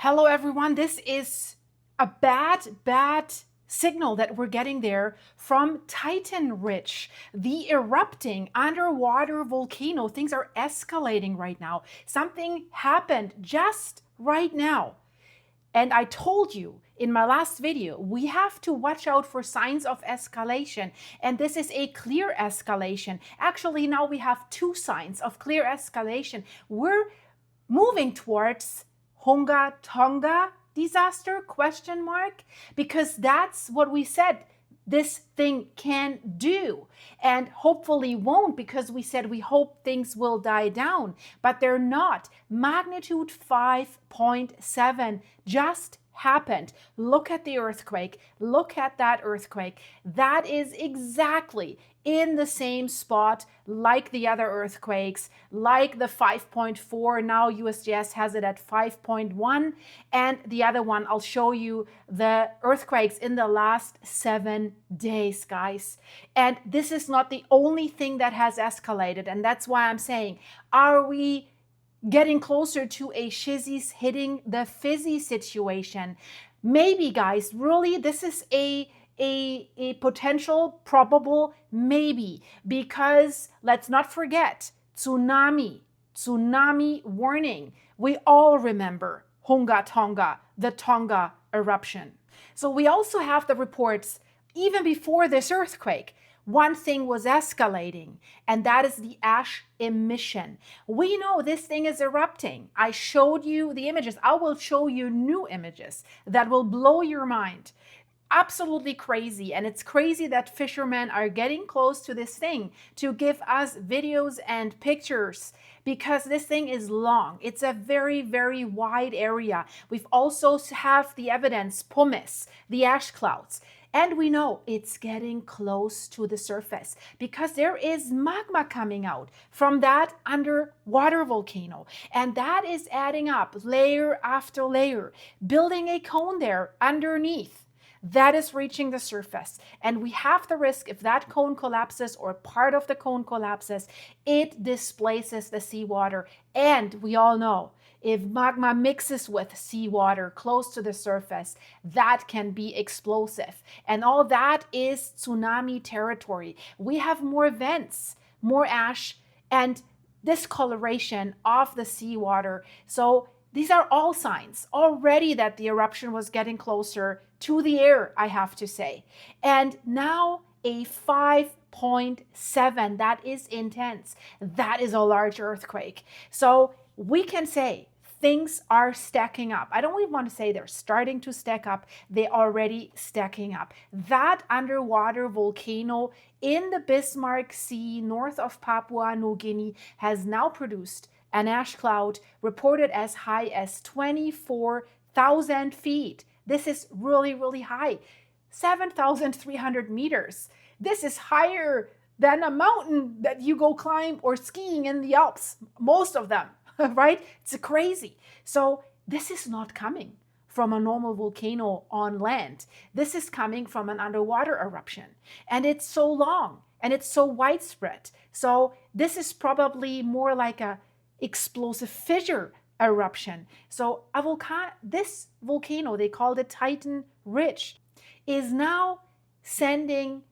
Hello, everyone. This is a bad signal that we're getting there from Titan Ridge, the erupting underwater volcano. Things are escalating right now. Something happened just right now. And I told you in my last video, we have to watch out for signs of escalation. And this is a clear escalation. Actually, now we have two signs of clear escalation. We're moving towards Tonga disaster, question mark, because that's what we said this thing can do, and hopefully won't, because we said we hope things will die down, but they're not. Magnitude 5.7 just happened. Look at the earthquake. Look at that earthquake. That is exactly in the same spot like the other earthquakes, like the 5.4. Now USGS has it at 5.1. And the other one, I'll show you the earthquakes in the last 7 days, guys. And this is not the only thing that has escalated. And that's why I'm saying, are we getting closer to a shizzies hitting the fizzy situation? Maybe, guys, really, this is a potential probable maybe, because let's not forget tsunami warning. We all remember Tonga, the Tonga eruption. So we also have the reports even before this earthquake. One thing was escalating, and that is the ash emission. We know this thing is erupting. I showed you the images. I will show you new images that will blow your mind. Absolutely crazy. And it's crazy that fishermen are getting close to this thing to give us videos and pictures, because this thing is long. It's a very wide area. We've also have the evidence, pumice, the ash clouds. And we know it's getting close to the surface because there is magma coming out from that underwater volcano. And that is adding up layer after layer, building a cone there underneath that is reaching the surface. And we have the risk, if that cone collapses or part of the cone collapses, it displaces the seawater. And we all know, if magma mixes with seawater close to the surface, that can be explosive. And all that is tsunami territory. We have more vents, more ash, and discoloration of the seawater. So these are all signs already that the eruption was getting closer to the air, I have to say. And now a 5.7, that is intense. That is a large earthquake. So we can say things are stacking up. I don't even want to say they're starting to stack up. They're already stacking up. That underwater volcano in the Bismarck Sea north of Papua New Guinea has now produced an ash cloud reported as high as 24,000 feet. This is really high. 7,300 meters. This is higher than a mountain that you go climb or skiing in the Alps, most of them, right? It's crazy. So this is not coming from a normal volcano on land. This is coming from an underwater eruption. And it's so long and it's so widespread. So this is probably more like a explosive fissure eruption. So this volcano, they called it Titan Ridge, is now sending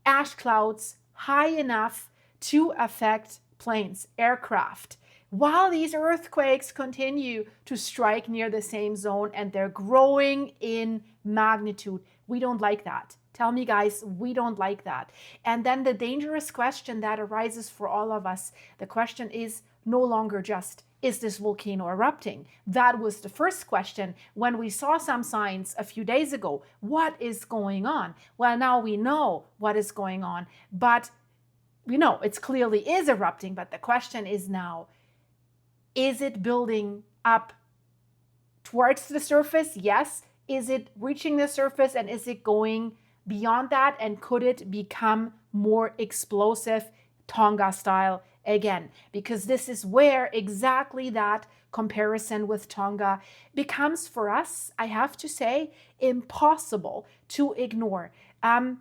ash clouds high enough to affect planes, aircraft, while these earthquakes continue to strike near the same zone, and they're growing in magnitude. We don't like that. Tell me, guys, we don't like that. And then the dangerous question that arises for all of us, the question is no longer just, is this volcano erupting? That was the first question when we saw some signs a few days ago. What is going on? Well, now we know what is going on, but we know it clearly is erupting. But the question is now, is it building up towards the surface? Yes. Is it reaching the surface, and is it going beyond that? And could it become more explosive, Tonga-style again? Because this is where exactly that comparison with Tonga becomes, for us, I have to say, impossible to ignore. I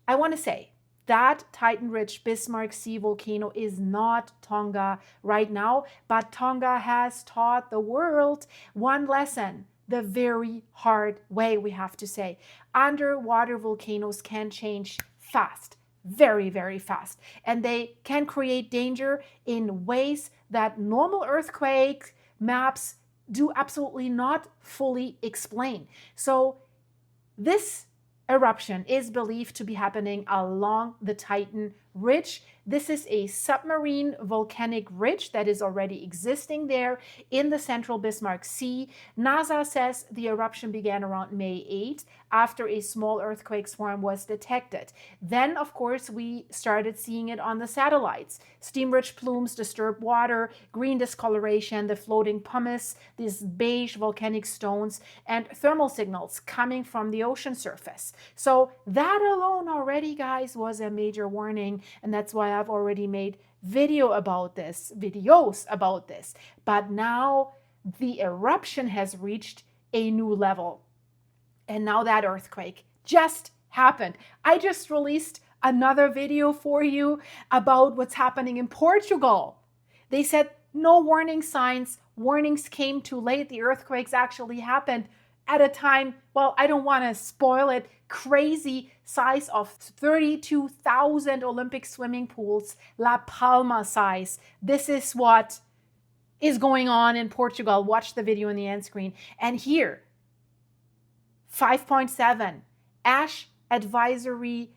want to say, That Titan-rich Bismarck Sea volcano is not Tonga right now, but Tonga has taught the world one lesson, the very hard way, we have to say. Underwater volcanoes can change fast, very, very fast, and they can create danger in ways that normal earthquake maps do absolutely not fully explain. So this eruption is believed to be happening along the Titan Ridge. This is a submarine volcanic ridge that is already existing there in the Central Bismarck Sea. NASA says the eruption began around May 8 after a small earthquake swarm was detected. Then, of course, we started seeing it on the satellites. Steam-rich plumes, disturbed water, green discoloration, the floating pumice, these beige volcanic stones, and thermal signals coming from the ocean surface. So that alone already, guys, was a major warning, and that's why I've already made videos about this. But now the eruption has reached a new level. And now that earthquake just happened. I just released another video for you about what's happening in Portugal. They said no warning signs. Warnings came too late. The earthquakes actually happened at a time, well, I don't want to spoil it, crazy size of 32,000 Olympic swimming pools, La Palma size. This is what is going on in Portugal. Watch the video in the end screen. And here, 5.7, ash advisory,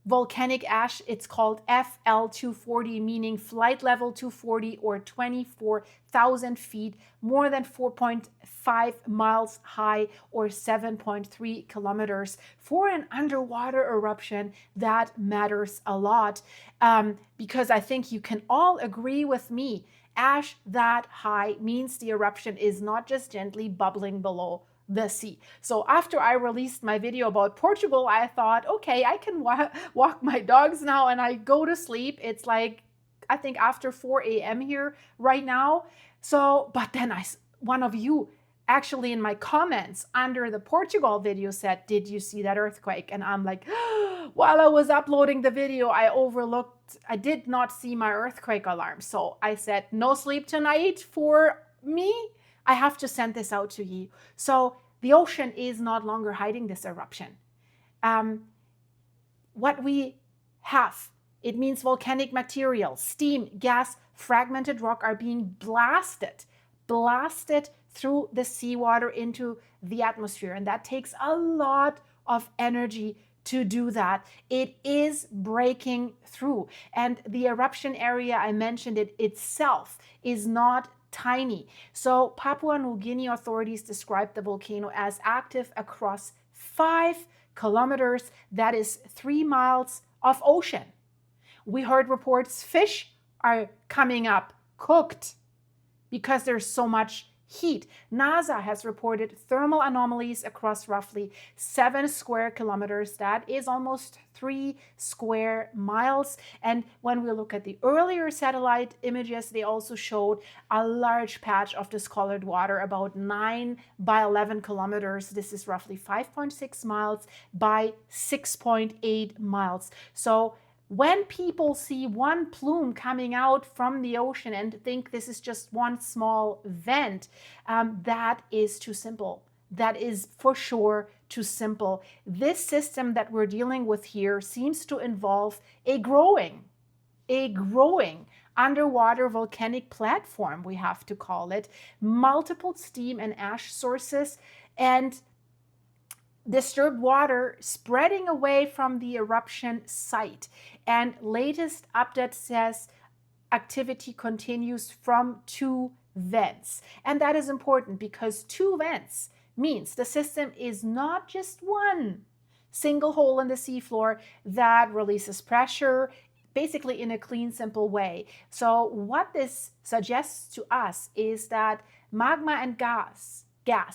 volcanic ash, it's called FL240, meaning flight level 240 or 24,000 feet, more than 4.5 miles high or 7.3 kilometers. For an underwater eruption, that matters a lot because I think you can all agree with me. Ash that high means the eruption is not just gently bubbling below the sea. So after I released my video about Portugal, I thought, okay, I can walk my dogs now and I go to sleep. It's like, I think after 4 a.m. here right now. So, but then one of you actually in my comments under the Portugal video said, did you see that earthquake? And I'm like, while I was uploading the video, I did not see my earthquake alarm. So I said, no sleep tonight for me. I have to send this out to you. So the ocean is not longer hiding this eruption. What we have, it means volcanic material, steam, gas, fragmented rock are being blasted through the seawater into the atmosphere. And that takes a lot of energy to do that. It is breaking through. And the eruption area, I mentioned it itself, is not tiny. So Papua New Guinea authorities describe the volcano as active across 5 kilometers. That is 3 miles of ocean. We heard reports fish are coming up cooked because there's so much heat. NASA has reported thermal anomalies across roughly 7 square kilometers. That is almost 3 square miles. And when we look at the earlier satellite images, they also showed a large patch of discolored water, about 9 by 11 kilometers. This is roughly 5.6 miles by 6.8 miles. So when people see one plume coming out from the ocean and think this is just one small vent, that is too simple. That is for sure too simple. This system that we're dealing with here seems to involve a growing underwater volcanic platform, we have to call it, multiple steam and ash sources, and disturbed water spreading away from the eruption site. And latest update says activity continues from 2 vents. And that is important because 2 vents means the system is not just one single hole in the seafloor that releases pressure basically in a clean, simple way. So what this suggests to us is that magma and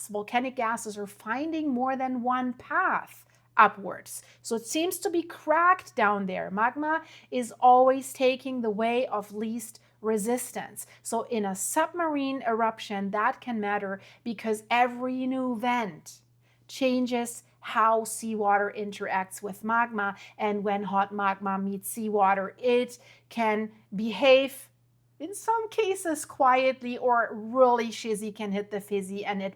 volcanic gases are finding more than one path upwards. So it seems to be cracked down there. Magma is always taking the way of least resistance. So in a submarine eruption, that can matter because every new vent changes how seawater interacts with magma. And when hot magma meets seawater, it can behave in some cases quietly, or really shizzy can hit the fizzy and it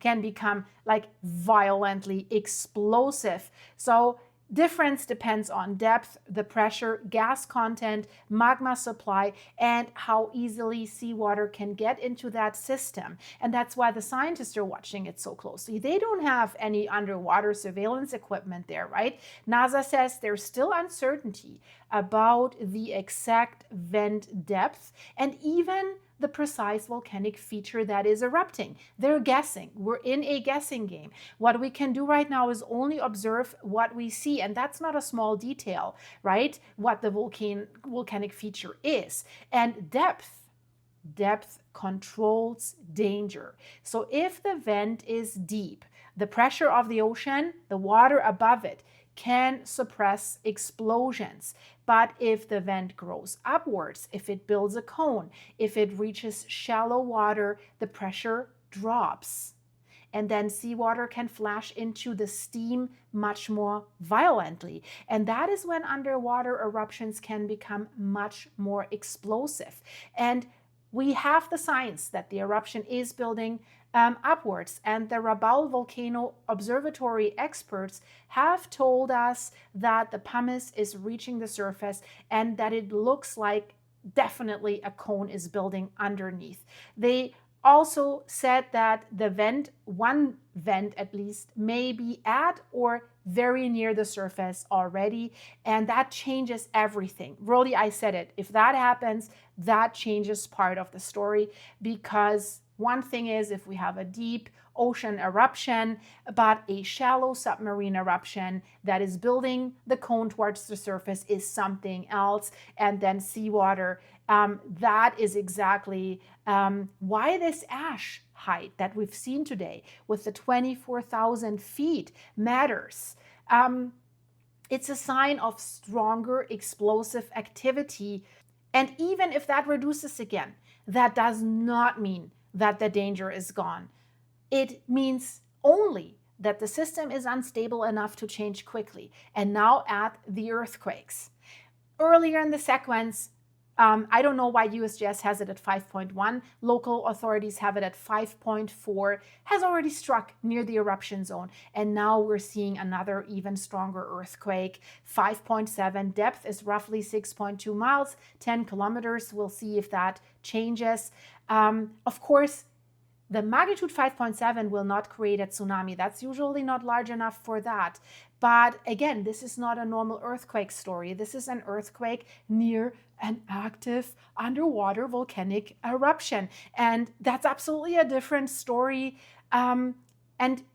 can become like violently explosive. So difference depends on depth, the pressure, gas content, magma supply, and how easily seawater can get into that system. And that's why the scientists are watching it so closely. They don't have any underwater surveillance equipment there, right? NASA says there's still uncertainty about the exact vent depth and even the precise volcanic feature that is erupting. They're guessing. We're in a guessing game. What we can do right now is only observe what we see, and that's not a small detail, right? What the volcanic feature is. And depth controls danger. So if the vent is deep, the pressure of the ocean, the water above it, can suppress explosions. But if the vent grows upwards, if it builds a cone, if it reaches shallow water, the pressure drops. And then seawater can flash into the steam much more violently. And that is when underwater eruptions can become much more explosive. And we have the signs that the eruption is building upwards. And the Rabaul Volcano Observatory experts have told us that the pumice is reaching the surface and that it looks like definitely a cone is building underneath. They also said that the vent, one vent at least, may be at or very near the surface already, and that changes everything. Really, I said it. If that happens, that changes part of the story, because one thing is if we have a deep ocean eruption, but a shallow submarine eruption that is building the cone towards the surface is something else. And then seawater, that is exactly why this ash height that we've seen today with the 24,000 feet matters. It's a sign of stronger explosive activity. And even if that reduces again, that does not mean that the danger is gone. It means only that the system is unstable enough to change quickly. And now add the earthquakes. Earlier in the sequence, I don't know why USGS has it at 5.1. Local authorities have it at 5.4, has already struck near the eruption zone. And now we're seeing another even stronger earthquake. 5.7, depth is roughly 6.2 miles, 10 kilometers. We'll see if that changes. Of course, the magnitude 5.7 will not create a tsunami. That's usually not large enough for that. But again, this is not a normal earthquake story. This is an earthquake near an active underwater volcanic eruption. And that's absolutely a different story. And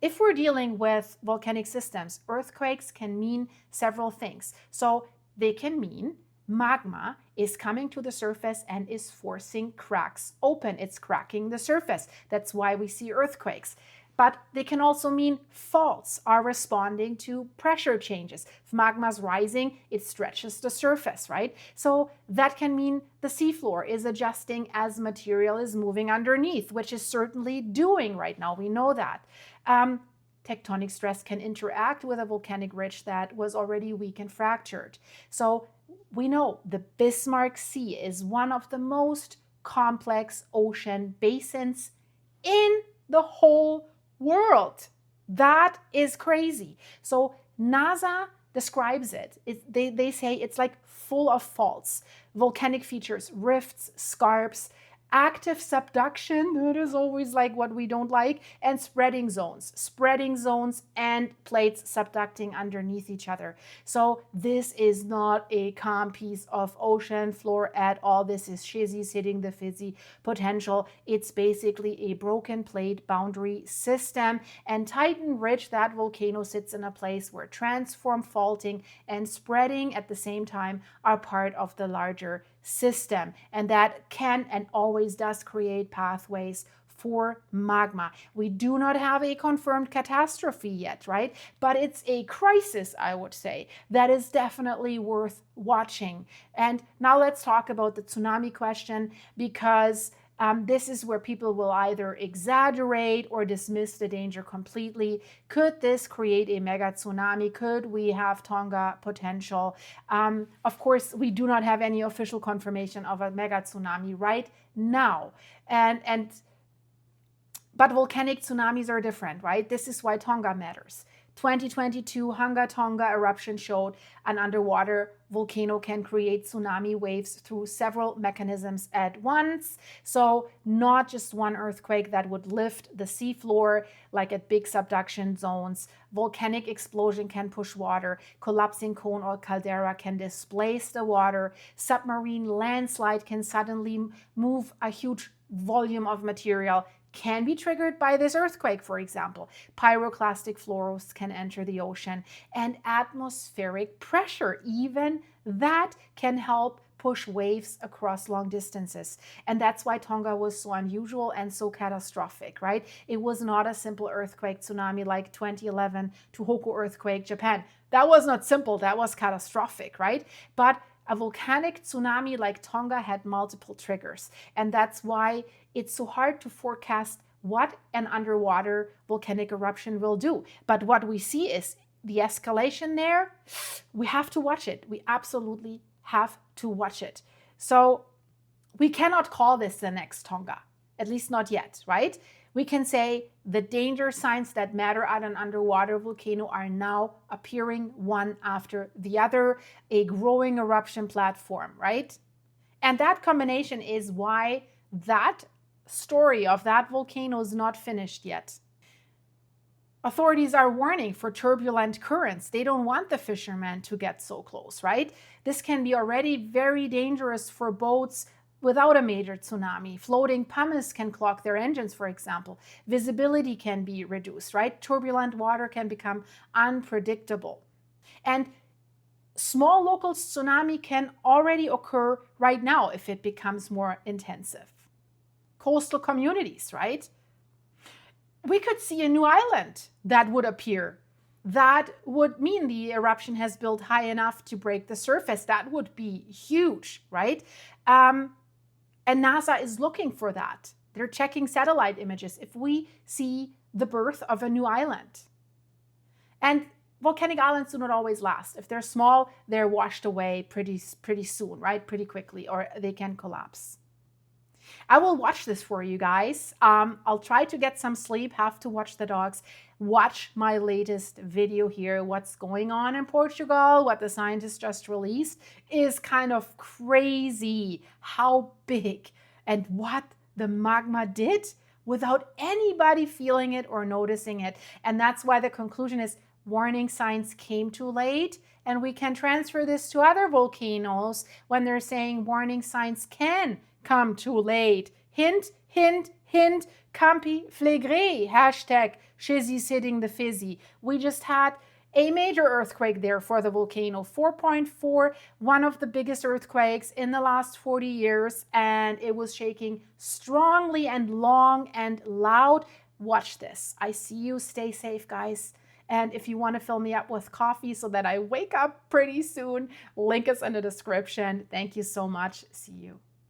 if we're dealing with volcanic systems, earthquakes can mean several things. So they can mean magma is coming to the surface and is forcing cracks open. It's cracking the surface. That's why we see earthquakes. But they can also mean faults are responding to pressure changes. If magma is rising, it stretches the surface, right? So that can mean the seafloor is adjusting as material is moving underneath, which is certainly doing right now. We know that. Tectonic stress can interact with a volcanic ridge that was already weak and fractured. So we know the Bismarck Sea is one of the most complex ocean basins in the whole world. That is crazy. So NASA describes it. They say it's like full of faults, volcanic features, rifts, scarps, active subduction, that is always like what we don't like, and spreading zones and plates subducting underneath each other. So this is not a calm piece of ocean floor at all. This is shizzies hitting the fizzy potential. It's basically a broken plate boundary system. And Titan Ridge, that volcano, sits in a place where transform faulting and spreading at the same time are part of the larger system, and that can and always does create pathways for magma. We do not have a confirmed catastrophe yet, right? But it's a crisis, I would say, that is definitely worth watching. And now let's talk about the tsunami question, because This is where people will either exaggerate or dismiss the danger completely. Could this create a mega tsunami? Could we have Tonga potential? Of course, we do not have any official confirmation of a mega tsunami right now. But volcanic tsunamis are different, right? This is why Tonga matters. 2022 Tonga eruption showed an underwater volcano can create tsunami waves through several mechanisms at once. So not just one earthquake that would lift the seafloor like at big subduction zones. Volcanic explosion can push water. Collapsing cone or caldera can displace the water. Submarine landslide can suddenly move a huge volume of material. Can be triggered by this earthquake, for example. Pyroclastic flows can enter the ocean, and atmospheric pressure, even that can help push waves across long distances. And that's why Tonga was so unusual and so catastrophic, right? It was not a simple earthquake tsunami like 2011 Tohoku earthquake, Japan. That was not simple, that was catastrophic, right? But a volcanic tsunami like Tonga had multiple triggers, and that's why it's so hard to forecast what an underwater volcanic eruption will do. But what we see is the escalation there. We have to watch it. We absolutely have to watch it. So we cannot call this the next Tonga, at least not yet, right? We can say the danger signs that matter at an underwater volcano are now appearing one after the other, a growing eruption platform, right? And that combination is why that story of that volcano is not finished yet. Authorities are warning for turbulent currents. They don't want the fishermen to get so close, right? This can be already very dangerous for boats without a major tsunami. Floating pumice can clog their engines, for example. Visibility can be reduced, right? Turbulent water can become unpredictable. And small local tsunami can already occur right now if it becomes more intensive. Coastal communities, right? We could see a new island that would appear. That would mean the eruption has built high enough to break the surface. That would be huge, right? And NASA is looking for that. They're checking satellite images if we see the birth of a new island. And volcanic islands do not always last. If they're small, they're washed away pretty soon, right? Pretty quickly, or they can collapse. I will watch this for you guys. I'll try to get some sleep, have to watch the dogs. Watch my latest video here. What's going on in Portugal, what the scientists just released is kind of crazy how big and what the magma did without anybody feeling it or noticing it. And that's why the conclusion is warning signs came too late. And we can transfer this to other volcanoes when they're saying warning signs can come too late. Hint, hint, hint, campi flegré, hashtag shizzy's hitting the fizzy. We just had a major earthquake there for the volcano, 4.4, one of the biggest earthquakes in the last 40 years, and it was shaking strongly and long and loud. Watch this. I see you. Stay safe, guys. And if you want to fill me up with coffee so that I wake up pretty soon, link is in the description. Thank you so much. See you.